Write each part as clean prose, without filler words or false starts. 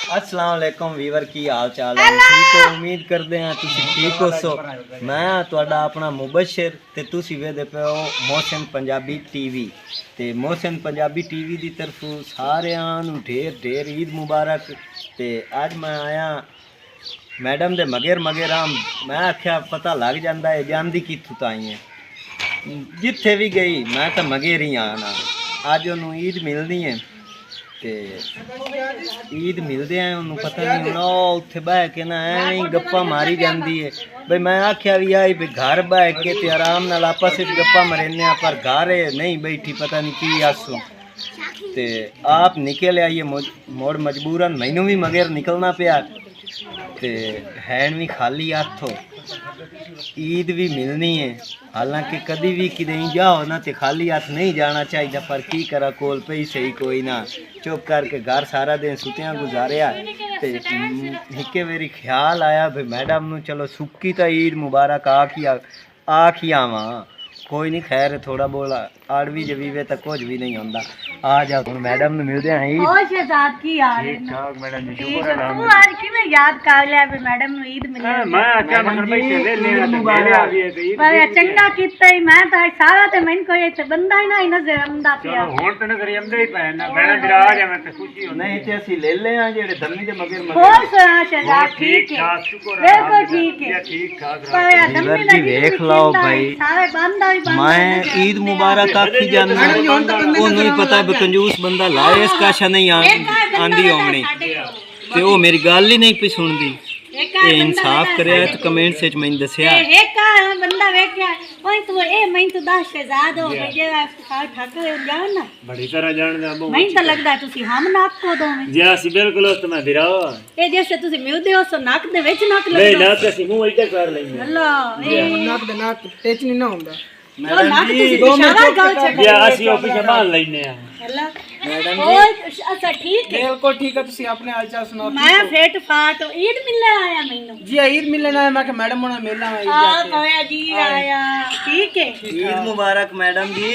अस्सलाम वालेकुम वीवर की हाल चाल है ठीक हो उम्मीद करते हैं तुसी ठीक हो सो मैं तुहाडा अपना मुबशर ते तुसी वेखदे पे हो मोहसिन पंजाबी टीवी ते मोहसिन पंजाबी टीवी दी तरफों सारियां नूं ढेर ढेर ईद मुबारक। ते अज मैं आया मैडम दे मगर मैं आख्या पता लग जाता है जांदी कित्थों ताई है जिथे भी गई मैं तो मगर ही आना। अज उन्होंने ईद मिलनी है ते ईद मिलदे हैं उन्होंने पता नहीं होना उत्थे बह के ना एवं गप्पा मारी जाती है। बई मैं आख्या भी आई भी घर बह के ते आराम नाल आपस विच गप्पा मरेने पर घर नहीं बैठी पता नहीं की आसो ते आप निकल आइए मोड़ मजबूरन मैनू भी मगर निकलना पिया ते हैन भी खाली हथों ईद भी मिलनी है। हालांकि कभी भी कि जाओ ना तो खाली हाथ नहीं जाना चाहिए पर की करा कोल पे ही सही कोई ना चुप करके घर सारा दिन सुतियां गुजारिया ते निके मेरी ख्याल आया भाई मैडम नू चलो सुक्की तो ईद मुबारक आखी आवा कोई नहीं खैर थोड़ा बोला आड़वी जवीवे तक कुछ भी नहीं होंदा। आ जाओ हुण मैडम ने मिलदे हैं ईद। ओ शहजाद की यार ठीक ठाक मैडम जी शुक्र है तू आज किवें याद कर लिया भी मैडम नु ईद मिली मैं आख्या मैं बैठे वेले ते मेरे आ गई ते ईद बड़ा चंगा कीता ही मैं तो सारा ते मैन कोई इथे बंदा ही ना नजर आंदा पिया हुण ते नजर आंदे ही पै ना बड़ा विराज है मैं ते खुशी हो नहीं ते असि ले ले आ जेड़े दम्मी दे मगर हो शहजाद ठीक है शुक्र है बिल्कुल ठीक है ठीक ठाक पर दम्मी दा देख लो भाई सारे बंदा ही बंदा मैं ईद मुबारक आखी जाना ओनू ही पता कंजूस बंदा लाए इस काशा नहीं आंदी होमनी ते ओ मेरी गल ही नहीं पई सुनदी ते इंसाफ करया तो कमेंट्स विच मैनू दस्या एक बंदा वेख्या ओए तू ए मैं तो 10 शहजाद हो गए जे ठाक जान ना बड़ी तरह जानदा मैं तो लगदा तुसी हम नाक को दो में जे असि बिल्कुल उस मैं बिरा ए जैसे तुसी मिलदे हो सो नाक दे विच नाक लगदा नहीं नाक असि मुंह इधर कर लेंगे अल्लाह ए नाक दे नाक टेच नहीं ना हुंदा मैडम जी 2 मिनट या असि ऑफिस संभाल लेने आ मैडम जी अच्छा ठीक है बिल्कुल ठीक है तुसी अपने हालचाल सुनाओ मैं फेट फाट ईद मिलने आया मैनू जी ईद मिलने आया मैं कि मैडम होना मिलना है ईद आया जी आया ठीक है ईद मुबारक मैडम जी।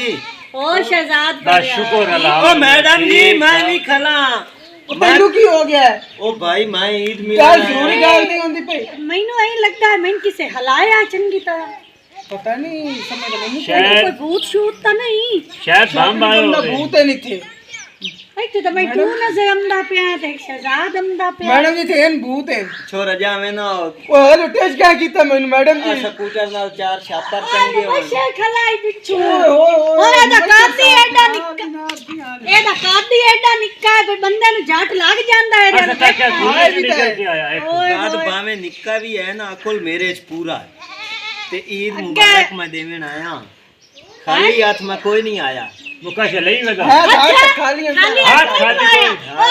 ओ शहजाद बस शुक्र अल्लाह ओ मैडम जी मैं भी खला मैनू की हो गया ओ भाई मैं ईद मिलने गल जरूरी गल नहीं होंदी भाई मैनू ऐ लगता है मैं किसे हलाया चंगी तरह पता नहीं समझ नहीं कोई भूत शूट तो नहीं शायद हम आए हो भूत है नहीं थे ऐ तो मैं तू नजर आंदा पे ते शहजाद आंदा पे मैडम जी थे भूत है छोरा जावे ना ओ हेलो टेस्ट क्या कीता मैनू मैडम जी स्कूटर नाल 4 छापर टंगे हो बस खलाई बिच्छू और एदा काती एडा निक्का एदा काती एडा निक्का है बंदे नु झट लग जांदा है ऐसा क्या निकल के आया काद भावे निक्का भी है ना अकुल मेरे च पूरा ते ईद मुबारक मैं देवन आया खाली हाथ में कोई नहीं आया मुका से नहीं लगा हाथ खाली हाथ खाली ओ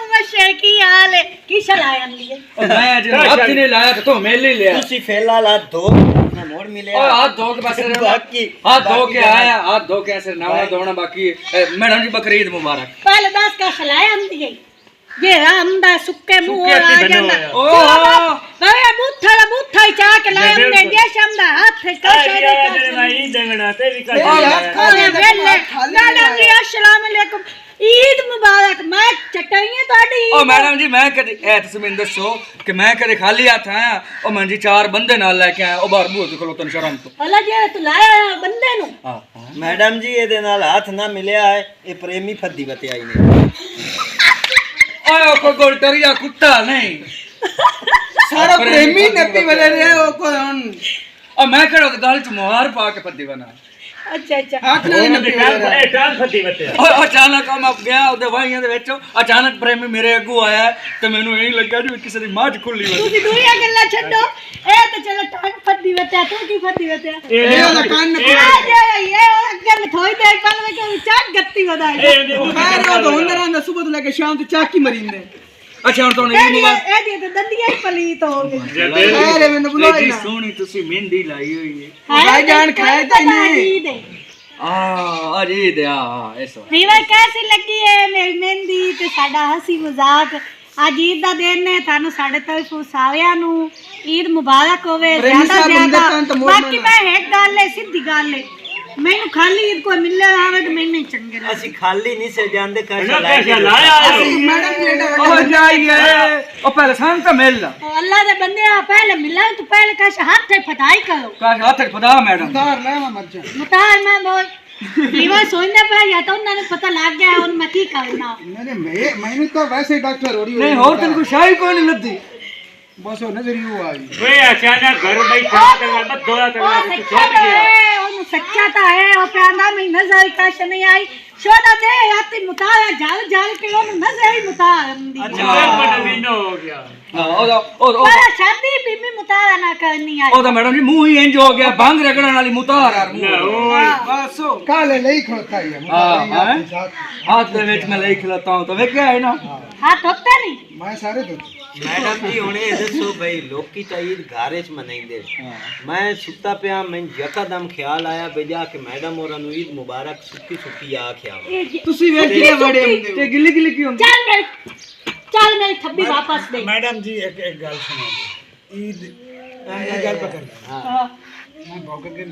मुबशर की हाल है की चलाया लिए मैं आज हाथ नहीं लाया तो मेले ले तुसी फेला ला धो अपना मोड़ मिले और हाथ धो के बस बाकी हाथ धो के आया हाथ धो के ऐसे नवा धोना बाकी मैडम जी बकरीद मुबारक पहले 10 का खलाया आंदी है ये रामदा सुक्के मुंह आ जांदा ओ भाई बूथा ही चा के लाए हमने जे शामदा हाथ का शायरी का भाई देवना ते भी कर मैडम जी अस्सलाम वालेकुम ईद मुबारक मैं चटाइयां तोड़ी ओ मैडम जी मैं कदे ए तुम मैनू दसो कि मैं कदे खाली हाथ आया ओ मैं जी 4 बंदे नाल लेके आया ओ बाहर बूह खलो तन शर्म तो अल्लाह जी तू लाया बंदे नु मैडम जी ए दे नाल हाथ ना मिलया है ए प्रेमी फद्दी बते आई ने ओए को गोलटरिया कुत्ता नहीं सारा प्रेमी नपी वाले रे ओ कौन और मैं करो तो गाल च मोहर पा के फद्दी बना अच्छा हाथ नहीं नपी वाले टांग फद्दी बते और अचानक हम गया ओदे वाहियां दे विच अचानक प्रेमी मेरे अगू आया ते मेनू यही लगा जी किसी दी माज खुली हुई तू दुनिया गल्ला छड्डो ए तो चलो टांग फद्दी बते तू की फद्दी बते ए वाला कान न ये अगर थोड़ी देर पहले के चाट गत्ती बदाई खैर वो तो हुंदर आंदा सुबह तो लेके शाम तक चाकी मरींदे अच्छा हुन तो नहीं ए दी दंदियां ही पलीत हो गई अरे मैंने बुलाया जी सोनी तुसी मेहंदी लाई हुई है भाई जान खाए तो नहीं आज ईद ऐसा वीवर कैसी लगी है मेरी मेहंदी ते साडा हंसी मजाक आज ईद दा दिन है थानू साडे तरफों सारियां नु ईद मुबारक होवे ज्यादा बाकी मैं एक गल है सीधी गल है ਮੈਨੂੰ ਖਾਲੀ ਈਦ ਕੋਈ ਮਿਲੇ ਆਵੇ ਤੇ ਮੈਨੂੰ ਚੰਗੇ ਲੱਗਦੇ। ਅਸੀਂ ਖਾਲੀ ਨਹੀਂ ਸੇ ਜਾਂਦੇ ਨਾ ਪੈਸੇ ਲਾਇਆ मैडम जी एडा ओ जाइए ओ पहले शाम का मिल ला अल्लाह दे बंदे आ पहले मिला तो पहले कश हाथ से फटाई करो का हाथ तक पता मैडम तार लेवा मर जा मुतार मैं बोल लीवर सोचने पे या तो उन्हें पता लग गया उन मैं की करना नहीं मैंने तो वैसे डॉक्टर हो रही नहीं और तेरे को शाही कोई नहीं लगती बस वो नजर ही हुआ वे अचानक घर बैठा तो मत दोया ओ सच्चा तो है उन सच्चा तो है ओ प्यादा में नजर कश नहीं आई शोदा दे आती मुतार जाल जाल के उन नजर ही मुतार अच्छा महीना हो गया ओ शादी बीबी मुतार ना करनी आई ओ तो मैडम जी मुंह ही इंज हो गया भांग रगड़न वाली मुतार यार बस काले ले खड़ता है हां हाथ दे विच मैं ले खिलाता हूं तो वे क्या है ना हाथ होते नहीं मैं सारे दो मैडम जी हुणे दसो भाई लोकी तो ईद घारे च मनाइंदे मैं सुता पिया मैं यकदम ख्याल आया बेजा कि मैडम और ईद मुबारक सुखी सुखी आख्या तुसी वे किने बड़े हुंदे ते गिल्ली गिल्ली क्यों चल मेरी थब्बी वापस दे मैडम जी एक गल सुनो ईद एक गल पकड़ हां मैं भौंक के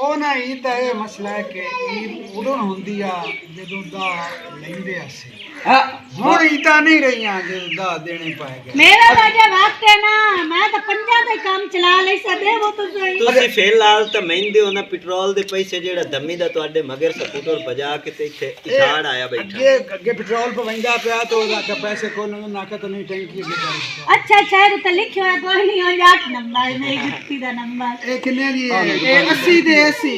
ओ ना ईद दा ये मसला है कि ईद उदों हुंदी आ जदों दा लेंदे आसे हां ਹੁਣ ਈਦਾਂ ਨਹੀਂ ਰਹੀਆਂ ਜੇ ਦਾ ਦੇਣੇ ਪਾਏਗਾ मेरा बाजा वास्ते ना मैं तो पंजा दे काम चला ले सदे वो तो सही ਤੁਸੀਂ ਫਿਲਹਾਲ ਤਾਂ ਮਹਿੰਦੇ ਹੋ ਨਾ ਪੈਟਰੋਲ ਦੇ ਪੈਸੇ ਜਿਹੜਾ ਦਮੀ ਦਾ ਤੁਹਾਡੇ ਮਗਰ ਸਕੂਟਰ ਬਜਾ ਕੇ ਤੇ ਇੱਥੇ ਇਖਾੜ ਆਇਆ ਬੈਠਾ ਅੱਗੇ ਪੈਟਰੋਲ ਪਵੰਦਾ ਪਿਆ ਤਾਂ ਉਹਦਾ ਪੈਸੇ ਕੋਲ ਨਾਕਤ ਨਹੀਂ ਟੈਂਕੀ ਅੱਗੇ ਕਰ अच्छा शायद तो लिखियो है कोई नहीं हो 8 नंबर मेरी जुत्ती दा नंबर ਇਹ ਕਿੰਨੇ ਦੀ ਹੈ ਇਹ 80 ਦੇ 80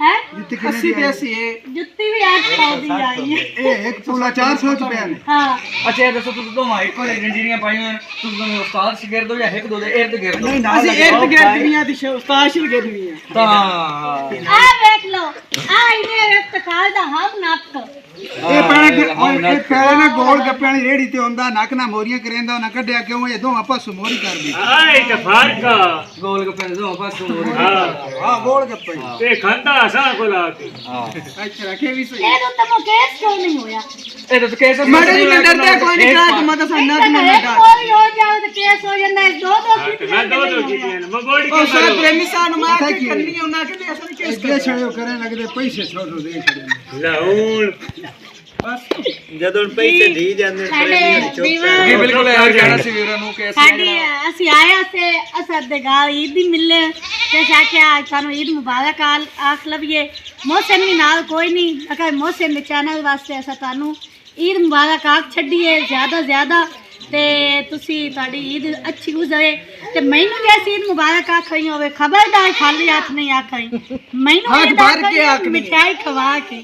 है ਜਿੱਤੇ ਕਿੰਨੇ ਦੀ 80 ਇਹ जुत्ती भी 800 दी आई है ਇਹ ਇੱਕ ਤੋਲਾ 400 ਚ ਪਿਆ ਨੇ हां अच्छा ये दसो तुम दोनों एक को इंजीनियर पाई हैं तुम दोनों उस्ताद शिगिर्द हो या एक दो दे इर्द गिर्द ਨਹੀਂ ਨਾ ਅਸੀਂ ਇੱਕ ਗਿਰਦ ਦੀਆਂ ਦੀ ਉਸਤਾਦ ਸ਼ਿਰਗਿਰਦ ਵੀ ਹੈ ता आ देख लो आ इने इफ्तिखार दा हम नक ਇਹ ਪਹਿਲਾਂ ਨਾ ਗੋਲ ਗੱਪਿਆਂ ਵਾਲੀ ਰੇੜੀ ਤੇ ਹੁੰਦਾ ਨੱਕ ਨਾ ਮੋਰੀਆਂ ਕਰੇਂਦਾ ਉਹਨਾਂ ਕੱਢਿਆ ਕਿਉਂ ਇਹ ਦੋਵਾਂ ਪਾਸੋਂ ਮੋਰੀ ਕਰਦੀ आए तो फर्क गोल गप्पे दो पास तो हां ਹਾਂ ਗੋਲ ਗੱਪੇ ते खंदा सा को लाके ਅੱਛਾ ਰੱਖੇ ਵੀ ਸਹੀ ये तो तुम केस क्यों नहीं होया ए तो कैसे ਮੈਡਮ ਜੀ ਡਰਦੇ ਕੋਈ ਨਹੀਂ ਕਰਾ ਕਿ ਮੈਂ ਤਾਂ ਸਾਡਾ एक ਨਾ ਡਰ कोई हो जाओ तो केस हो जाता है दो की मैं बॉडी ਉਹ ਸਰ ਪ੍ਰੇਮੀ ਸਾਨੂੰ ਮਾਰ ਕੇ ਕੰਨੀ ਉਹਨਾਂ ਕਹਿੰਦੇ ਅਸਲ ਕੇਸ ਦੇ ਛੜਿਓ ਕਰਨ ਲੱਗਦੇ ਪੈਸੇ ਛੋੜੋ ਦੇ ਛੜੇ लाउल ਜਦੋਂ ਪੈਸੇ ਦੇ ਜਾਂਦੇ ये बिल्कुल यार जाना सी वीरों नु कैसे साडी ਅਸੀਂ ਆਇਆ ਸੇ ਅਸਦ ਦੇ ਗਾਲ ਈਦ ਦੀ ਮਿਲੇ ਤੇ ਸਾਕਿਆ ਸਾਨੂੰ ਈਦ ਮੁਬਾਰਕ ਆਖ ਲਵੀਏ ਮੌਸਮ ਵੀ ਨਾਲ ਕੋਈ ਨਹੀਂ ਅਕਾ ਮੌਸਮ ਦੇ ਚੈਨਲ ਵਾਸਤੇ ਅਸਾਂ ਤੁਹਾਨੂੰ ਈਦ ਮੁਬਾਰਕ ਆਖ ਛੱਡੀਏ ਜ਼ਿਆਦਾ ਤੇ ਤੁਸੀਂ ਤੁਹਾਡੀ ਈਦ ਅੱਛੀ ਗੁਜ਼ਰੇ ਤੇ ਮੈਨੂੰ ਜੈਸੀ ਈਦ ਮੁਬਾਰਕ ਆਖਈ ਹੋਵੇ ਖਬਰਦਾਰ ਖਾਲੀ ਹੱਥ ਨਹੀਂ ਆਖਈ ਮੈਨੂੰ ਹੱਥ ਭਰ ਕੇ ਆਖਣੀ ਮਿਠਾਈ ਖਵਾ ਕੇ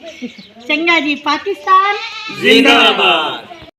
ਚੰਗਾ ਜੀ ਪਾਕਿਸਤਾਨ ਜ਼ਿੰਦਾਬਾਦ।